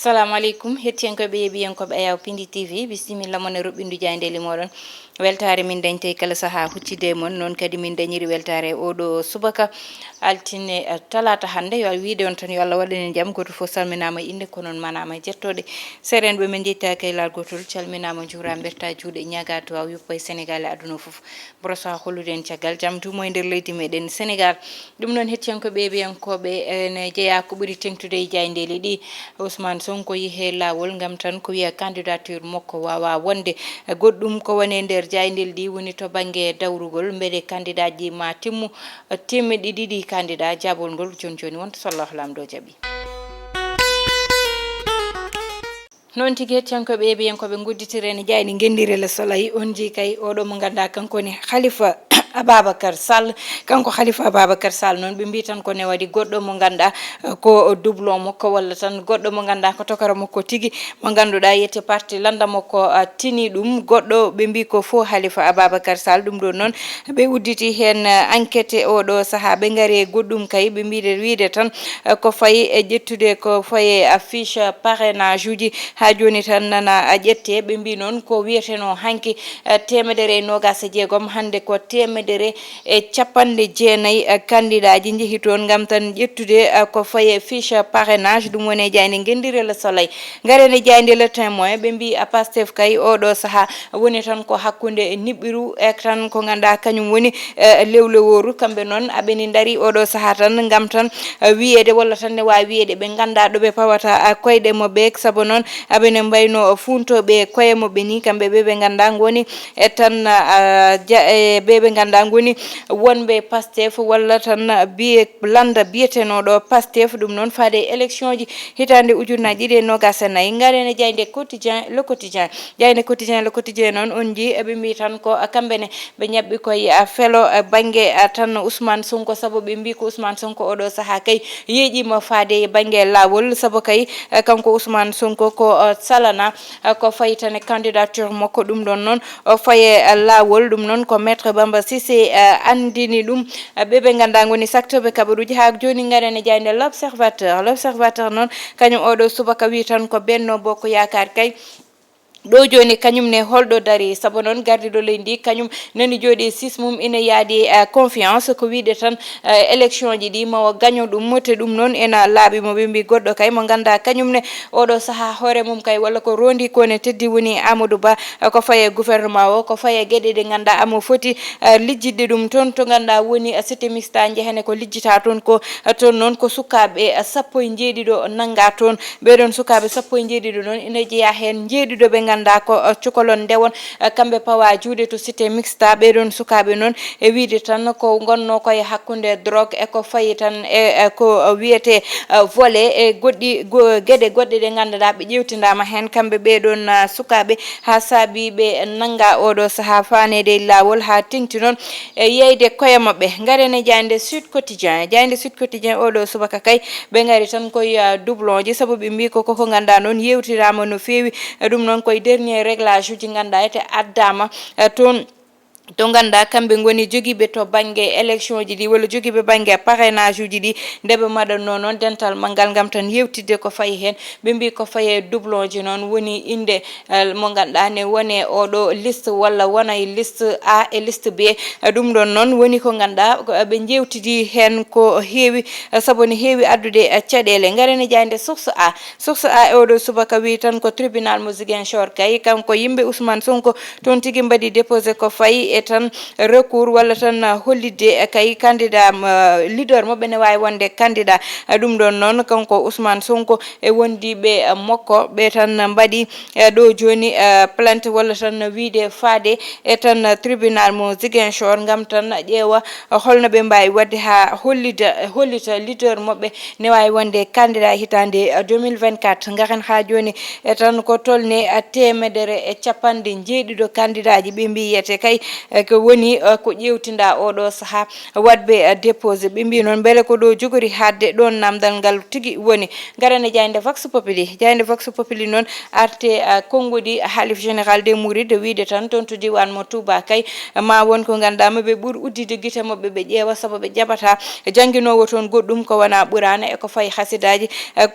Assalamu alaikum hettiyankoɓe e biyankoɓe ayaw Piindi TV bisimilla mon e roɓɓindu jayndeli moɗon weltare min dañte kala saaha huccide mon noon kadi min dañiri weltare oɗo subaka altine talata hande yo wiide on tan yo Allah waɗanen jaam goto fof salminama inde ko noon manama jettoɗe serenɓe min jettaki kaylal gotol calminama juura berta juuɗe ñaga to aw yuppa e Sénégal e aduna foof brosa hollude en caggal jaam tumo e nder leydi meɗen Sénégal ɗum noon hettiyankoɓe e biyankoɓe ene jeeya ko ɓuuri tengtude e jayndeli ɗi Ousmane Sonko yihe lawol ngam tan ko wiya candidature makko wawa wonde goɗɗum ko woni nder jayndel ɗi woni to banggue dawrugol beele candidat ji ma timmu temedde ɗiɗi candidat jabol ngol joni wonto sallahu lamdo jaaɓi noon tigui hettiyankoɓe e biyankoɓe gudditire ene jayni gendire Soleil on ji kay oɗo mo ganduɗa kankone Khalifa Ababacar Sall kanko Khalifa Ababacar Sall noon ɓe mbi tan ko ne waɗi goɗɗo mo ganduɗa ko doublon makko walla tan goɗɗo mo ganduɗa ko tokara makko tigui mo ganduɗa yette parti landa makko tini ɗum goɗɗo ɓe mbi ko fo Khalifa Ababacar Sall ɗum ɗo noon ɓe udditi hen enquête oɗo saaha ɓe gaari e goɗɗum kay ɓe mbiɗe wiide tan ko fayi e ƴettude ko faye fiche parrainage uji ha joni tan nana ƴette ɓe mbi noon ko wiyeteno hanki temedere e nogas e jeegom hande ko temedere e capanɗe jeenayyi candidat ji jeehi toon gam tan ƴettude ko faye fiche parrainage ɗum woni e jayde gendire Le Soleil garene jayde Le Témoin ɓe mbi a Pastef kay oɗo saaha woni tan ko hakkude niɓɓiru e tan ko ganduɗa kañum woni lewleworu kamɓe noon aɓeni daari oɗo saaha tan gam tan wiyede walla tan ne wawi wiyede ɓe ganda ɗo ɓe pawata koyɗe mabɓe saabu noon aɓene mbayno funtoɓe koye mabɓe ni kamɓe ɓe ganda goni e tan ɓe ganda goni wonɓe Pastef walla tan biye landa biyetenoɗo Pastef ɗum noon faade élection ji hitande ujunnaje ɗiɗi e nogas e nayyi garene jayde quotidien Le Quotidien noon on ji eɓe mbi tan ko kamɓene ɓe ñabɓi koye felo banggue tan Ousmane Sonko saabu ɓe mbi ko Ousmane Sonko oɗo saaha kay yeeƴima faade banggue lawol saabu kay kanko Ousmane Sonko ko salana ko fayi tan e candidature makko ɗum ɗon noon o faye lawol ɗum noon ko maître Bamba Cissé andini ɗum ɓeɓe ganda goni saktoɓe kabaruji ha joni garene jayde L'Observateur noon kañum oɗo subaka wi tan ko Benno Bokk Yakar kay ɗo joni kañum ne holɗo daari saabu noon gardiɗo leydi kañum nani jooɗi 6 mum ina yaadi confiance ko wiide tan élection ji ɗi mawo gaño ɗum te ɗum noon ena laaɓi moɓe mbi goɗɗo kay mo ganda kañum ne oɗo saaha hoore mum kay walla ko rondi kone teddi woni Amadou Ba ko faye gouvernement o ko faye gueɗe ɗe ganda amo foti lijjidde ɗum toon to ganda woni cité mixta jehane ko lijjita toon ko toon noon ko sukaɓe 17 nanga toon ɓeɗon sukaɓe 17 noon ina jeeya hen jeeɗiɗo ɓe ganda ko cukalon ndewon kamɓe pawa juuɗe to cité mixta ɓeɗon sukaɓe noon e wiide tan ko gonno koye hakkude drogue e ko fayi tan e ko wiyete volé e goɗɗi gueɗe goɗɗe ɗe ganduɗa ɓe ƴewtidama hen kamɓe ɓeɗon sukaɓe ha saabi ɓe nanga oɗo saaha fanede lawol ha tengti noon e yeyde koye mabɓe garene jayde Sud Quotidien oɗo subaka kay ɓe gari tan koye doublon ji saabu ɓe mbi koko ganduɗa noon yewtirama no fewi ɗum noon koye dernier réglage uji ganduɗa ete addama toon to ganda kamɓe goni joguiɓe to banggue élection ji ɗi walla joguiɓe banggue parrainage uji ɗi ndeɓe maɗanno noon dental manggal gam tan yewtidde ko fayi hen ɓe mbi ko faye doublon ji noon woni inde mo ganduɗa ne wone oɗo liste walla wona e liste A e liste B ɗum ɗon noon woni ko ganduɗa ɓe jewtidi hen ko heewi saabu ne heewi addude caɗele garene jayde source A e oɗo subaka wi tan ko tribunal mo Ziguinchor kay kanko yimɓe Ousmane Sonko toon tigui mbaɗi déposé ko fayi e tan recours walla tan hollidde kay candidat leader mo ɓene wawi wonde candidat ɗum ɗon noon kanko Ousmane Sonko e wondiɓe makko ɓe tan mbaɗi ɗo joni plainte walla tan wiide faade e tan tribunal mo Ziguinchor gam tan ƴeewa holno ɓe mbawi wadde ha hollita leader moɓɓe ne wawi wonde candidat hitande 2024 garen ha joni e tan ko tolne temedere e capanɗe jeeɗiɗo candidat ji ɓe mbi yete kay ko woni ko ƴewtinda oɗo saaha wadɓe déposé ɓe mbi noon beele ko ɗo jogori hadde ɗon namdal ngal tigui woni garane jayde vox populi noon arte konngodi halif général des mourides wiide tan toon to diwan mo Touba kay ma won ko ganduɗa maɓe ɓuuri uddide guite mabɓe ɓe ƴeewa saabu ɓe jaɓata jangguinowo toon goɗɗum ko wona ɓurana eko fayi hasidaji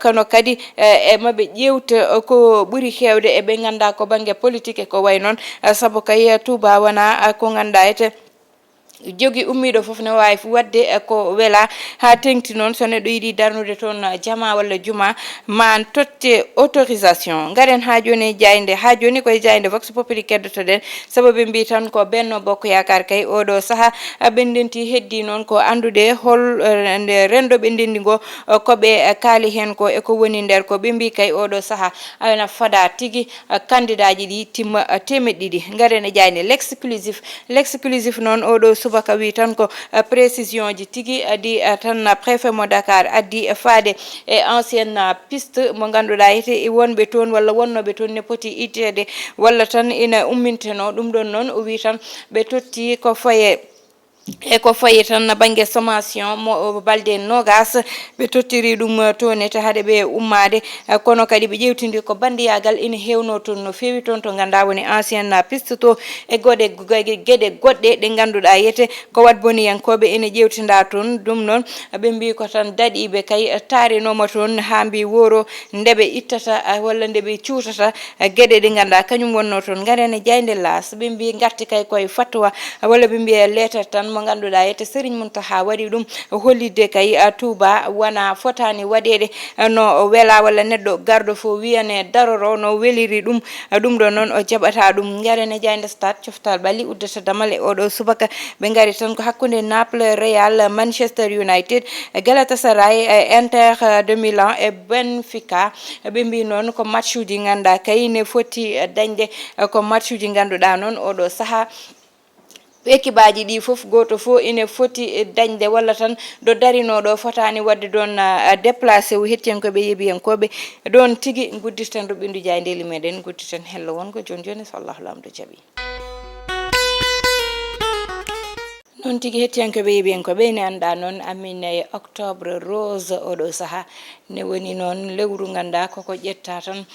kono kadi e maɓe ƴewta ko ɓuuri hewde eɓe ganduɗa ko banggue politique e ko way noon saabu kay Touba wona ko ganduɗa ete jogi ummiɗo foof ne wawi wadde ko weela ha tengti noon so neɗɗo yiiɗi darnude toon jama walla juma ma totte autorisation garen ha joni jayde ha joni koye jayde vox populi keddotoɗen saabu ɓe mbi tan ko Benno Bokk Yakar kay oɗo saaha ɓe ndenti heddi noon ko andude hol nde rendoɓe ndendi ngo koɓe kaali hen ko eko woni nder ko ɓe mbi kay oɗo saaha ana fada tigui candidat ji ɗi timma temeɗɗiɗi garen e jayde l'exclusif noon oɗo subaka wi tan ko précision ji tigui adi tan préfet mo Dakar addi faade e ancienne piste mo ganduɗa ete wonɓe toon walla wonnoɓe toon ne poti ittede walla tan ina umminteno ɗum ɗon noon o wi tan ɓe totti ko faye eko fayi tan banggue sommation mo balde nogas ɓe tottiri ɗum toon ete haade ɓe ummade kono kadi ɓe ƴewtidi ko bandiyagal ina hewno toon no fewi toon to ganduɗa woni ancienne piste to e gueɗe goɗɗe ɗe ganduɗa yete ko wat boniyankoɓe ina ƴewtinda toon ɗum noon ɓe mbi ko tan daɗiɓe kay tarinoma toon ha mbi woro ndeɓe ittata walla ndeɓe cuutata gueɗe ɗe ganduɗa kañum wonno toon garene jayde las ɓe mbi garti kay koye fatwa walla ɓe mbiya lettere tan mo ganduɗa ete Serigne Mountakha waɗi ɗum hollidde kay Touba wona fotani waɗede no weela walla neɗɗo garɗo fo wiyane daroro no weliri ɗum ɗo noon o jaɓata ɗum garene jayde stade coftal ɓalli uddata damal e oɗo subaka ɓe gari tan ko hakkude Naples Real Manchester United Galatasaray Inter de Milan e Benfica ɓe mbi noon ko match uji ganduɗa kay ne foti dañde ko match uji ganduɗa noon oɗo saaha équipe aji ɗi foof goto fo ine foti dañde walla tan do darinoɗo fotani wadde ɗon déplacé o hettiyankoɓe yeeɓiyankoɓe ɗon tigui gudditen ɗo ɓindu jayndeli meɗen gudditen hello wonko joni so Allahu lamdo jaaɓi noon tigui hettiyankoɓe yeeɓiyankoɓe ne anda noon amin e octobre rose oɗo saaha ne woni noon lewru ganduɗa koko ƴetta tan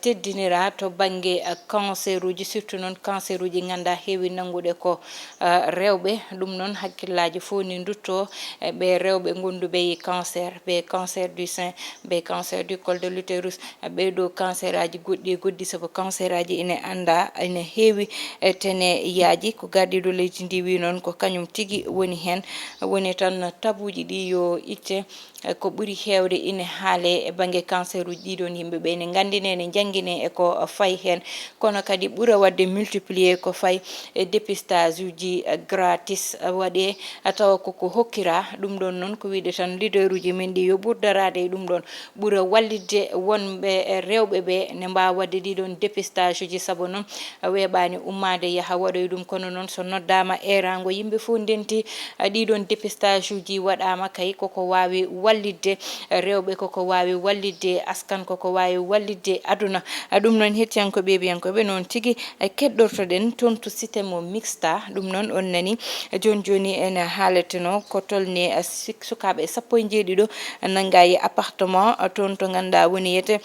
teddinira to banggue cancer uji surtout noon cancer uji ganduɗa heewi nangude ko rewɓe ɗum noon hakkillaji fo ni dutto ɓe rewɓe gonduɓe cancer ɓe cancer du sein ɓe cancer du col de l'utérus ɓeɗo cancer aji goɗɗi e goɗɗi saabu cancer aji ine anda ine heewi tene yaaji ko gardiɗo leydi ndi wi noon ko kañum tigui woni hen woni tan tabuji ɗi yo itte ko ɓuuri hewde ine haale e banggue cancer uji ɗiɗon yimɓeɓe ne gandine ne jangguine e ko fayi hen kono kadi ɓuura wadde multiplier ko fayi e dépistage uji gratis waɗe tawa koko hokkira ɗum ɗon noon ko wiide tan leader uji men ɗi yo ɓurdarade e ɗum ɗon ɓuura wallidde wonɓe rewɓe ɓe ne mbawa wadde ɗiɗon dépistage uji saabu noon weeɓani ummade yaaha waɗoy ɗum kono noon so noddama erago yimɓe fo ndenti ɗiɗon dépistage uji waɗama kay koko wawi wallidde rewɓe koko wawi wallidde askan koko wawi wallidde aduna ɗum noon hettiyankoɓe ɓiyankoɓe noon tigui keɗɗortoɗen toon to systéme mixta ɗum noon on nani joni ene haaleteno ko tolni sukaɓe sappo e jeeɗiɗo nanggayi appartement toon to ganduɗa woni yete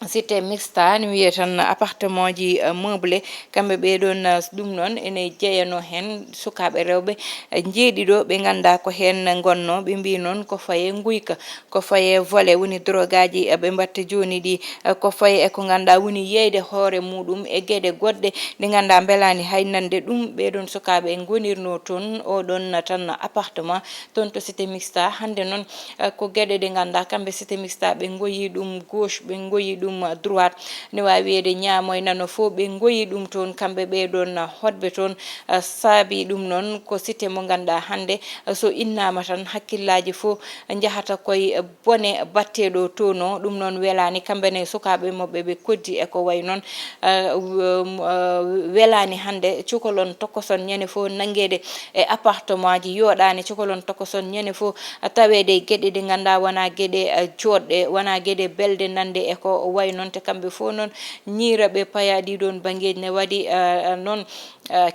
cité mixta ne wiye tan appartement ji meublé kamɓe ɓeɗon ɗum noon ene jeeyano hen sukaɓe rewɓe jeeɗiɗo ɓe ganda ko hen gonno ɓe mbi noon ko faye guyka ko faye volé woni drogue aji ɓe mbatta joni ɗi ko faye eko ganda woni yeyde hoore muɗum e gueɗe goɗɗe ɗe ganda belani haynande ɗum ɓeɗon sukaɓe gonirno toon oɗon tan appartement toon to cité mixta hande noon ko gueɗe ɗe ganda kamɓe cité mixta ɓe goyi ɗum gauche ɓe goyi ɗum droite ne wawi wiyede ñaamoy nano fo ɓe goyi ɗum toon kamɓe ɓeɗon hodɓe toon saabi ɗum noon ko cité mo ganduɗa hande so innama tan hakkillaji fo jahata koye bone batteɗo tono ɗum noon welani kamɓene sukaɓe mabɓe ɓe koddi eko way noon welani hande cukalon tokoson ñande fo nanguede e appartement ji yoɗani cukalon tokoson ñande fo tawede gueɗe ɗe ganduɗa wona gueɗe joɗɗe wona gueɗe belde nande eko way noon te kamɓe fof noon ñiira ɓe payaɗi ɗon bangeji ne waɗi noon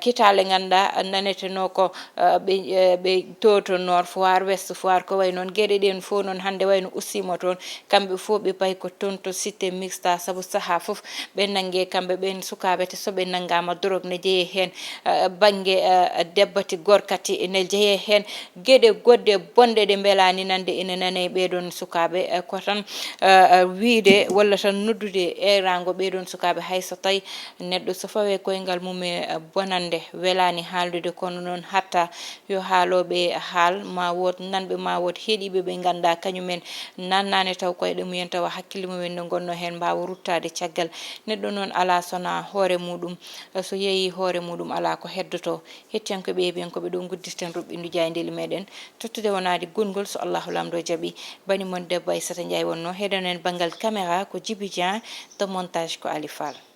kitale ganduɗa naneteno ko ɓe to nord foire west foire ko way noon gueɗe ɗen fof noon hande wayno ussima toon kamɓe fof ɓe payi ko toon to cité mixta saabu saaha foof ɓe nanggue kamɓe ɓen sukaɓe te soɓe nanggama drogue ne jeeye hen banggue debbati gorkati ne jeeye hen gueɗe goɗɗe bonɗe ɗe beelani nande ina nane ɓeɗon sukaɓe ko tan wiide walla tan noddude erago ɓeɗon sukaɓe hayso tawi neɗɗo so fawe koyngal mum e bonande welani haaldude kono noon hatta yo haaloɓe haal ma wod nanɓe ma wod heeɗiɓe ɓe ganduɗa kañumen nannane taw koyɗe mumen tawa hakkille mumen ne gonno hen mbawa ruttade caggal neɗɗo noon ala sona hoore muɗum so yeeyi hoore muɗum ala ko heddoto hettiyankoɓe heeɓiyankoɓe ɗo gudditen ruɓɓindu jayndeli meɗen tottude wonade gongol so allahu lamɗo jaaɓi bani mon debbo Aissata Ndiaye wonno heɗen en banggal caméra ko Djiby Dieng to montage ko Ali Fall.